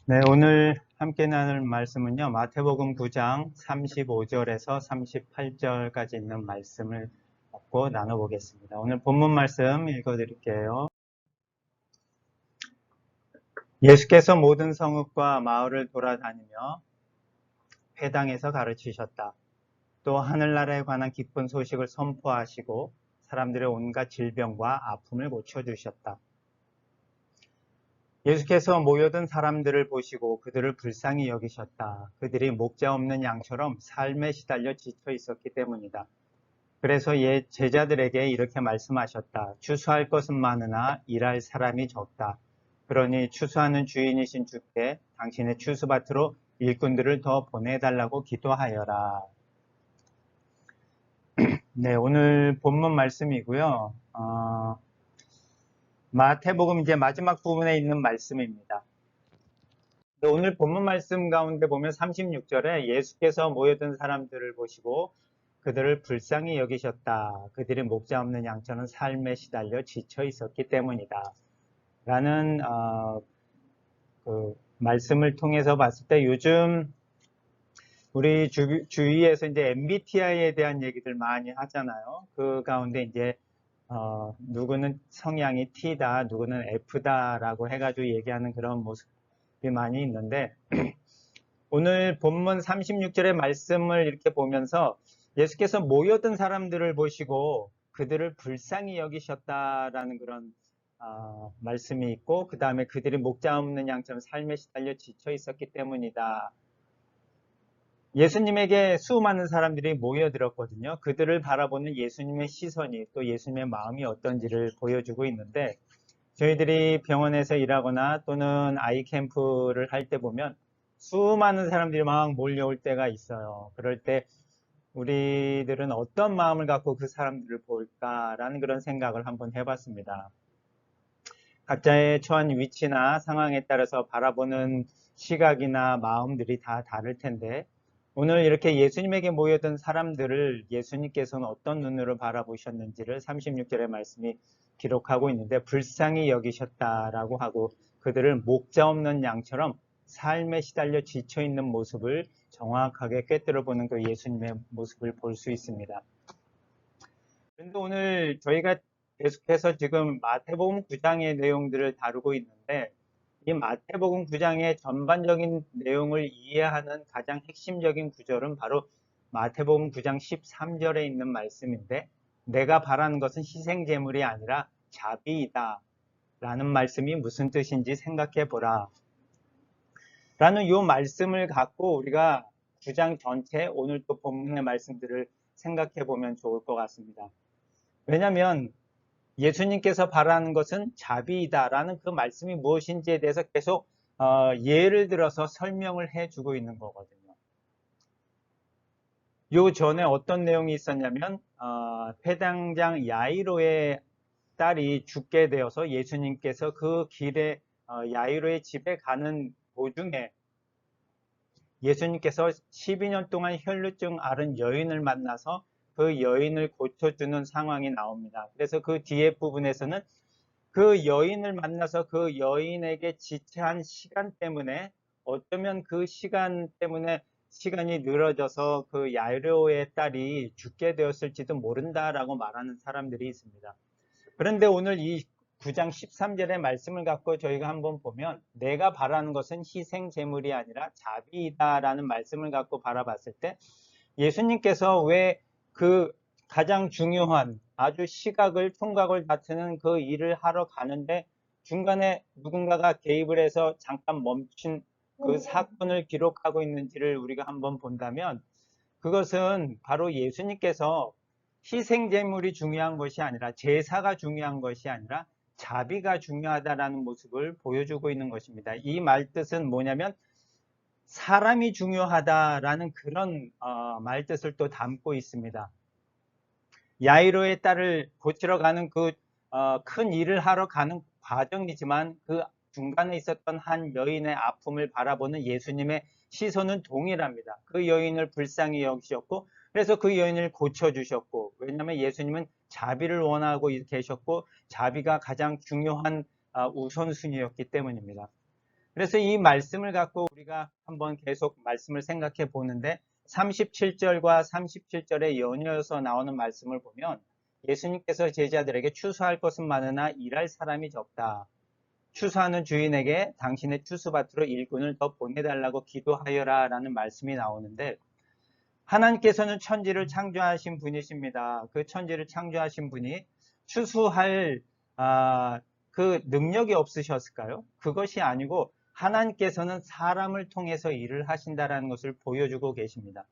네, 오늘 함께 나눌 말씀은요, 마태복음 9장 35절에서 38절까지 있는 말씀을 갖고 나눠보겠습니다. 오늘 본문 말씀 읽어드릴게요. 예수께서 모든 성읍과 마을을 돌아다니며 회당에서 가르치셨다. 또 하늘나라에 관한 기쁜 소식을 선포하시고 사람들의 온갖 질병과 아픔을 고쳐주셨다. 예수께서 모여든 사람들을 보시고 그들을 불쌍히 여기셨다. 그들이 목자 없는 양처럼 삶에 시달려 지쳐 있었기 때문이다. 그래서 옛 제자들에게 이렇게 말씀하셨다. 추수할 것은 많으나 일할 사람이 적다. 그러니 추수하는 주인이신 주께 당신의 추수밭으로 일꾼들을 더 보내달라고 기도하여라. 네, 오늘 본문 말씀이고요. 마태복음 이제 마지막 부분에 있는 말씀입니다. 오늘 본문 말씀 가운데 보면 36절에 예수께서 모여든 사람들을 보시고 그들을 불쌍히 여기셨다. 그들이 목자 없는 양처럼 삶에 시달려 지쳐 있었기 때문이다. 라는 그 말씀을 통해서 봤을 때 요즘 우리 주위에서 이제 MBTI에 대한 얘기들 많이 하잖아요. 그 가운데 이제 누구는 성향이 T다, 누구는 F다라고 해가지고 얘기하는 그런 모습이 많이 있는데 오늘 본문 36절의 말씀을 이렇게 보면서 예수께서 모여든 사람들을 보시고 그들을 불쌍히 여기셨다라는 그런 말씀이 있고 그 다음에 그들이 목자 없는 양처럼 삶에 시달려 지쳐 있었기 때문이다. 예수님에게 수많은 사람들이 모여들었거든요. 그들을 바라보는 예수님의 시선이 또 예수님의 마음이 어떤지를 보여주고 있는데 저희들이 병원에서 일하거나 또는 아이 캠프를 할 때 보면 수많은 사람들이 막 몰려올 때가 있어요. 그럴 때 우리들은 어떤 마음을 갖고 그 사람들을 볼까라는 그런 생각을 한번 해봤습니다. 각자의 처한 위치나 상황에 따라서 바라보는 시각이나 마음들이 다 다를 텐데 오늘 이렇게 예수님에게 모여든 사람들을 예수님께서는 어떤 눈으로 바라보셨는지를 36절의 말씀이 기록하고 있는데 불쌍히 여기셨다라고 하고 그들을 목자 없는 양처럼 삶에 시달려 지쳐 있는 모습을 정확하게 꿰뚫어 보는 그 예수님의 모습을 볼 수 있습니다. 그런데 오늘 저희가 계속해서 지금 마태복음 9장의 내용들을 다루고 있는데 이 마태복음 9장의 전반적인 내용을 이해하는 가장 핵심적인 구절은 바로 마태복음 9장 13절에 있는 말씀인데 내가 바라는 것은 희생제물이 아니라 자비이다 라는 말씀이 무슨 뜻인지 생각해 보라 라는 이 말씀을 갖고 우리가 9장 전체 오늘 또 본문의 말씀들을 생각해 보면 좋을 것 같습니다. 왜냐하면 예수님께서 바라는 것은 자비이다라는 그 말씀이 무엇인지에 대해서 계속 예를 들어서 설명을 해주고 있는 거거든요. 요 전에 어떤 내용이 있었냐면 회당장 야이로의 딸이 죽게 되어서 예수님께서 그 길에 야이로의 집에 가는 도중에 예수님께서 12년 동안 혈루증 앓은 여인을 만나서 그 여인을 고쳐주는 상황이 나옵니다. 그래서 그 뒤에 부분에서는 그 여인을 만나서 그 여인에게 지체한 시간 때문에 어쩌면 그 시간 때문에 시간이 늘어져서 그 야이로의 딸이 죽게 되었을지도 모른다라고 말하는 사람들이 있습니다. 그런데 오늘 이 9장 13절의 말씀을 갖고 저희가 한번 보면 내가 바라는 것은 희생 제물이 아니라 자비이다라는 말씀을 갖고 바라봤을 때 예수님께서 왜 그 가장 중요한 아주 시각을 총각을 다투는 그 일을 하러 가는데 중간에 누군가가 개입을 해서 잠깐 멈춘 그 사건을 기록하고 있는지를 우리가 한번 본다면 그것은 바로 예수님께서 희생제물이 중요한 것이 아니라 제사가 중요한 것이 아니라 자비가 중요하다라는 모습을 보여주고 있는 것입니다. 이 말뜻은 뭐냐면 사람이 중요하다라는 그런 말뜻을 또 담고 있습니다. 야이로의 딸을 고치러 가는 그 큰 일을 하러 가는 과정이지만 그 중간에 있었던 한 여인의 아픔을 바라보는 예수님의 시선은 동일합니다. 그 여인을 불쌍히 여기셨고 그래서 그 여인을 고쳐주셨고 왜냐하면 예수님은 자비를 원하고 계셨고 자비가 가장 중요한 우선순위였기 때문입니다. 그래서 이 말씀을 갖고 우리가 한번 계속 말씀을 생각해 보는데 37절과 37절에 연이어서 나오는 말씀을 보면 예수님께서 제자들에게 추수할 것은 많으나 일할 사람이 적다. 추수하는 주인에게 당신의 추수밭으로 일꾼을 더 보내달라고 기도하여라 라는 말씀이 나오는데 하나님께서는 천지를 창조하신 분이십니다. 그 천지를 창조하신 분이 추수할 그 능력이 없으셨을까요? 그것이 아니고 하나님께서는 사람을 통해서 일을 하신다는 것을 보여주고 계십니다.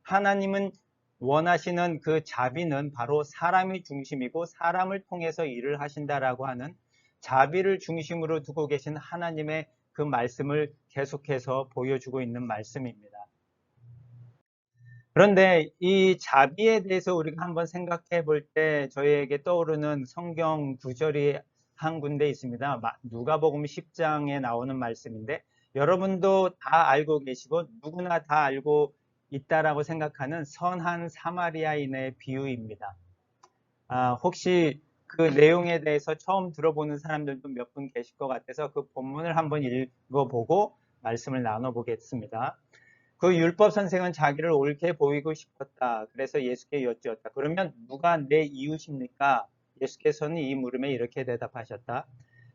하나님은 원하시는 그 자비는 바로 사람이 중심이고 사람을 통해서 일을 하신다라고 하는 자비를 중심으로 두고 계신 하나님의 그 말씀을 계속해서 보여주고 있는 말씀입니다. 그런데 이 자비에 대해서 우리가 한번 생각해 볼 때 저희에게 떠오르는 성경 구절이 한 군데 있습니다. 누가복음 10장에 나오는 말씀인데 여러분도 다 알고 계시고 누구나 다 알고 있다라고 생각하는 선한 사마리아인의 비유입니다. 혹시 그 내용에 대해서 처음 들어보는 사람들도 몇 분 계실 것 같아서 그 본문을 한번 읽어보고 말씀을 나눠보겠습니다. 그 율법 선생은 자기를 옳게 보이고 싶었다. 그래서 예수께 여쭈었다. 그러면 누가 내 이웃입니까? 예수께서는 이 물음에 이렇게 대답하셨다.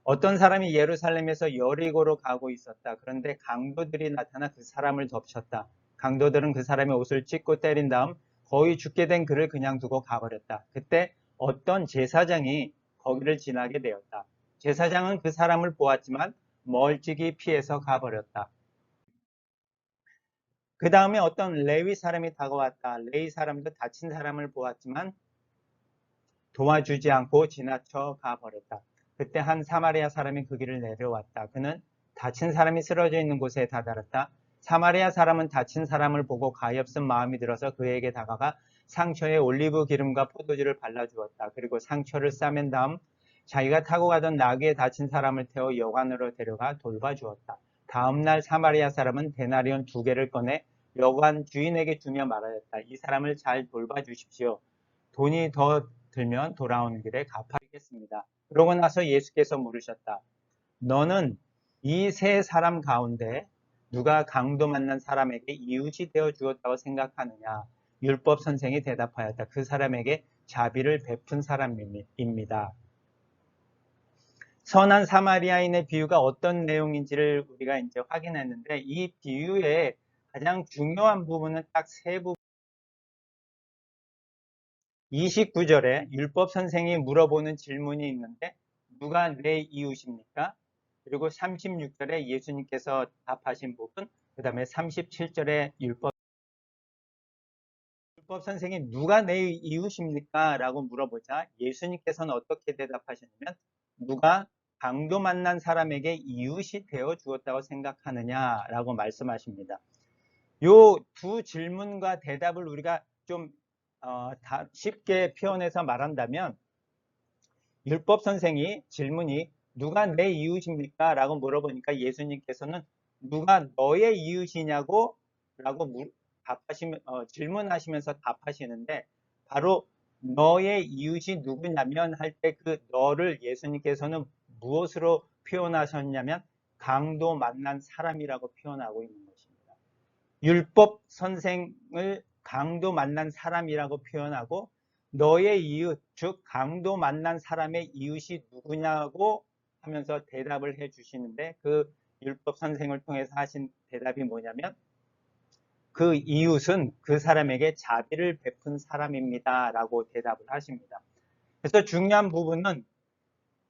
어떤 사람이 예루살렘에서 여리고로 가고 있었다. 그런데 강도들이 나타나 그 사람을 덮쳤다. 강도들은 그 사람의 옷을 찢고 때린 다음 거의 죽게 된 그를 그냥 두고 가버렸다. 그때 어떤 제사장이 거기를 지나게 되었다. 제사장은 그 사람을 보았지만 멀찍이 피해서 가버렸다. 그 다음에 어떤 레위 사람이 다가왔다. 레위 사람도 다친 사람을 보았지만 도와주지 않고 지나쳐 가버렸다. 그때 한 사마리아 사람이 그 길을 내려왔다. 그는 다친 사람이 쓰러져 있는 곳에 다다랐다. 사마리아 사람은 다친 사람을 보고 가엾은 마음이 들어서 그에게 다가가 상처에 올리브 기름과 포도주를 발라주었다. 그리고 상처를 싸맨 다음 자기가 타고 가던 나귀에 다친 사람을 태워 여관으로 데려가 돌봐주었다. 다음날 사마리아 사람은 데나리온 2개를 꺼내 여관 주인에게 주며 말하였다. 이 사람을 잘 돌봐주십시오. 돈이 더 들면 돌아오는 길에 갚아주겠습니다. 그러고 나서 예수께서 물으셨다. 너는 이 세 사람 가운데 누가 강도 만난 사람에게 이웃이 되어 주었다고 생각하느냐? 율법 선생이 대답하였다. 그 사람에게 자비를 베푼 사람입니다. 선한 사마리아인의 비유가 어떤 내용인지를 우리가 이제 확인했는데 이 비유의 가장 중요한 부분은 딱 세 부분. 29절에 율법 선생이 물어보는 질문이 있는데 누가 내 이웃입니까? 그리고 36절에 예수님께서 답하신 부분, 그 다음에 37절에 율법 선생이 누가 내 이웃입니까? 라고 물어보자 예수님께서는 어떻게 대답하셨냐면 누가 강도 만난 사람에게 이웃이 되어 주었다고 생각하느냐 라고 말씀하십니다. 요 두 질문과 대답을 우리가 좀 쉽게 표현해서 말한다면 율법 선생이 질문이 누가 내 이웃입니까? 라고 물어보니까 예수님께서는 누가 너의 이웃이냐고 라고 질문하시면서 답하시는데 바로 너의 이웃이 누구냐면 할 때 그 너를 예수님께서는 무엇으로 표현하셨냐면 강도 만난 사람이라고 표현하고 있는 것입니다. 율법 선생을 강도 만난 사람이라고 표현하고 너의 이웃, 즉 강도 만난 사람의 이웃이 누구냐고 하면서 대답을 해 주시는데 그 율법 선생을 통해서 하신 대답이 뭐냐면 그 이웃은 그 사람에게 자비를 베푼 사람입니다 라고 대답을 하십니다. 그래서 중요한 부분은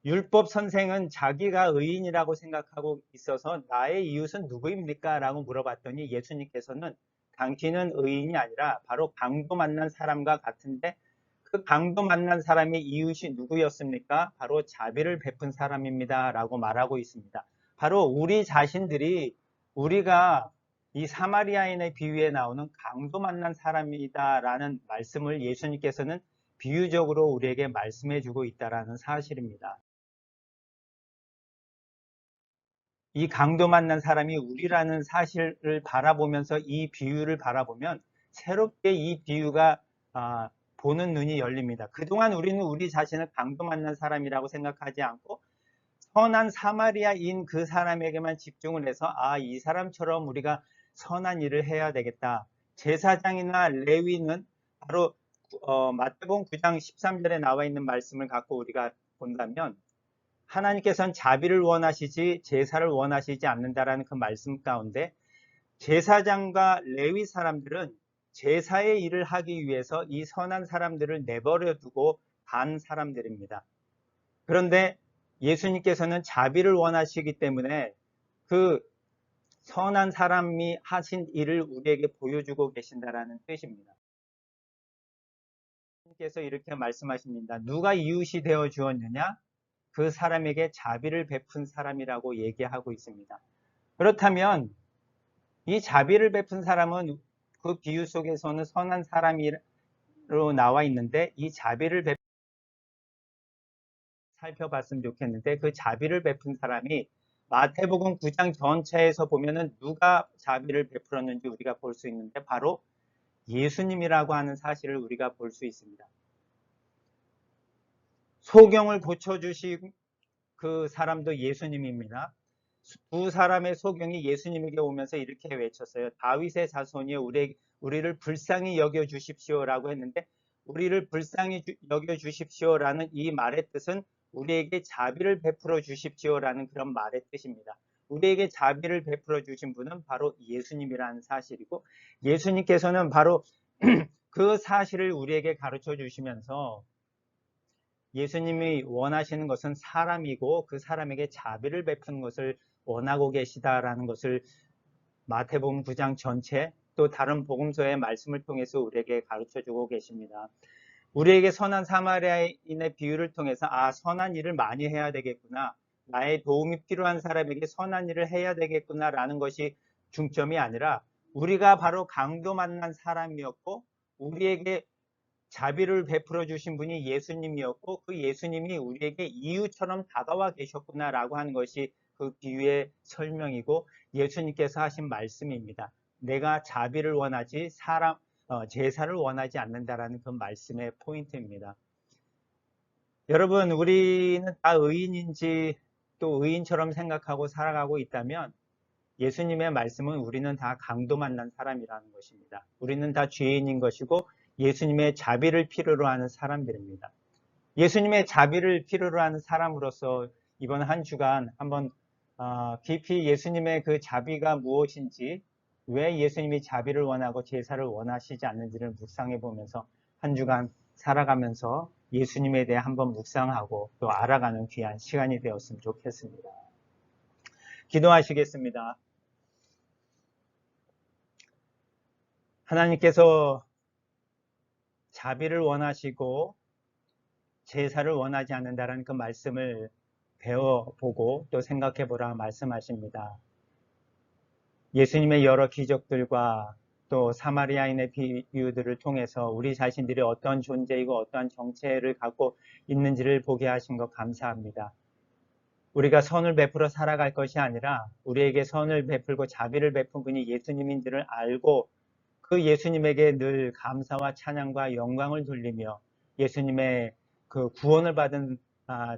율법 선생은 자기가 의인이라고 생각하고 있어서 나의 이웃은 누구입니까? 라고 물어봤더니 예수님께서는 당신은 의인이 아니라 바로 강도 만난 사람과 같은데 그 강도 만난 사람의 이웃이 누구였습니까? 바로 자비를 베푼 사람입니다. 라고 말하고 있습니다. 바로 우리 자신들이 우리가 이 사마리아인의 비유에 나오는 강도 만난 사람이다 라는 말씀을 예수님께서는 비유적으로 우리에게 말씀해 주고 있다는 사실입니다. 이 강도 만난 사람이 우리라는 사실을 바라보면서 이 비유를 바라보면 새롭게 이 비유가 보는 눈이 열립니다. 그동안 우리는 우리 자신을 강도 만난 사람이라고 생각하지 않고 선한 사마리아인 그 사람에게만 집중을 해서 이 사람처럼 우리가 선한 일을 해야 되겠다. 제사장이나 레위는 바로 마태복음 9장 13절에 나와 있는 말씀을 갖고 우리가 본다면 하나님께서는 자비를 원하시지 제사를 원하시지 않는다라는 그 말씀 가운데 제사장과 레위 사람들은 제사의 일을 하기 위해서 이 선한 사람들을 내버려 두고 간 사람들입니다. 그런데 예수님께서는 자비를 원하시기 때문에 그 선한 사람이 하신 일을 우리에게 보여주고 계신다라는 뜻입니다. 예수님께서 이렇게 말씀하십니다. 누가 이웃이 되어 주었느냐? 그 사람에게 자비를 베푼 사람이라고 얘기하고 있습니다. 그렇다면 이 자비를 베푼 사람은 그 비유 속에서는 선한 사람으로 나와 있는데 이 자비를 살펴봤으면 좋겠는데 그 자비를 베푼 사람이 마태복음 9장 전체에서 보면은 누가 자비를 베풀었는지 우리가 볼 수 있는데 바로 예수님이라고 하는 사실을 우리가 볼 수 있습니다. 소경을 고쳐주신 그 사람도 예수님입니다. 두 사람의 소경이 예수님에게 오면서 이렇게 외쳤어요. 다윗의 자손이여 우리를 불쌍히 여겨 주십시오라고 했는데 우리를 불쌍히 여겨 주십시오라는 이 말의 뜻은 우리에게 자비를 베풀어 주십시오라는 그런 말의 뜻입니다. 우리에게 자비를 베풀어 주신 분은 바로 예수님이라는 사실이고 예수님께서는 바로 그 사실을 우리에게 가르쳐 주시면서 예수님이 원하시는 것은 사람이고 그 사람에게 자비를 베푸는 것을 원하고 계시다라는 것을 마태복음 9장 전체 또 다른 복음서의 말씀을 통해서 우리에게 가르쳐 주고 계십니다. 우리에게 선한 사마리아인의 비유를 통해서 선한 일을 많이 해야 되겠구나. 나의 도움이 필요한 사람에게 선한 일을 해야 되겠구나 라는 것이 중점이 아니라 우리가 바로 강도 만난 사람이었고 우리에게 자비를 베풀어 주신 분이 예수님이었고 그 예수님이 우리에게 이웃처럼 다가와 계셨구나라고 하는 것이 그 비유의 설명이고 예수님께서 하신 말씀입니다. 내가 자비를 원하지 제사를 원하지 않는다라는 그 말씀의 포인트입니다. 여러분 우리는 다 의인인지 또 의인처럼 생각하고 살아가고 있다면 예수님의 말씀은 우리는 다 강도 만난 사람이라는 것입니다. 우리는 다 죄인인 것이고 예수님의 자비를 필요로 하는 사람들입니다. 예수님의 자비를 필요로 하는 사람으로서 이번 한 주간 한번 깊이 예수님의 그 자비가 무엇인지 왜 예수님이 자비를 원하고 제사를 원하시지 않는지를 묵상해 보면서 한 주간 살아가면서 예수님에 대해 한번 묵상하고 또 알아가는 귀한 시간이 되었으면 좋겠습니다. 기도하시겠습니다. 하나님께서 자비를 원하시고 제사를 원하지 않는다는 그 말씀을 배워보고 또 생각해보라 말씀하십니다. 예수님의 여러 기적들과 또 사마리아인의 비유들을 통해서 우리 자신들이 어떤 존재이고 어떠한 정체를 갖고 있는지를 보게 하신 것 감사합니다. 우리가 선을 베풀어 살아갈 것이 아니라 우리에게 선을 베풀고 자비를 베푼 분이 예수님인 줄을 알고 그 예수님에게 늘 감사와 찬양과 영광을 돌리며 예수님의 그 구원을 받은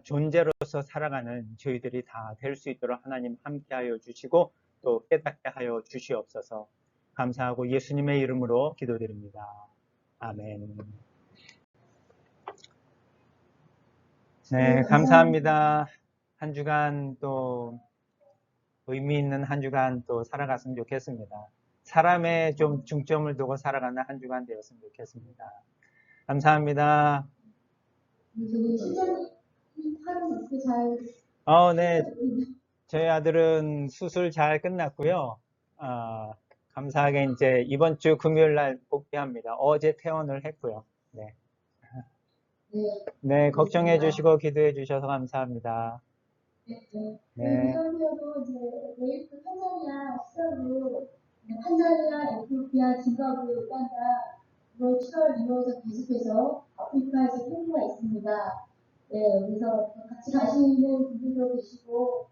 존재로서 살아가는 저희들이 다 될 수 있도록 하나님 함께하여 주시고 또 깨닫게 하여 주시옵소서. 감사하고 예수님의 이름으로 기도드립니다. 아멘. 네, 감사합니다. 한 주간 또 의미 있는 한 주간 또 살아갔으면 좋겠습니다. 사람에 좀 중점을 두고 살아가는 한 주간 되었으면 좋겠습니다. 감사합니다. 네. 저희 아들은 수술 잘 끝났고요. 감사하게 이제 이번 주 금요일 날 복귀합니다. 어제 퇴원을 했고요. 네. 네, 걱정해 주시고 기도해 주셔서 감사합니다. 네. 웨이트 탄자니아, 수다루, 탄자니아, 에티오피아, 짐바브웨, 우간다, 6월, 7월 이후에서 계속해서 아프리카에서 통로가 있습니다. 네, 여기서 같이 가시는 분들도 계시고,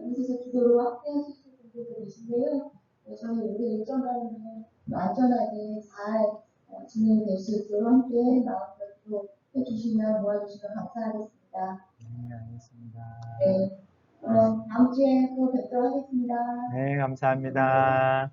이곳에서 기도로 함께 하실 분들도 계신데요. 저희 우리 일정 가는 안전하게 잘 진행될 수 있도록 함께 마음으로 해주시면, 모아주시면 감사하겠습니다. 네, 알겠습니다. 네. 다음 주에 또 뵙도록 하겠습니다. 네, 감사합니다.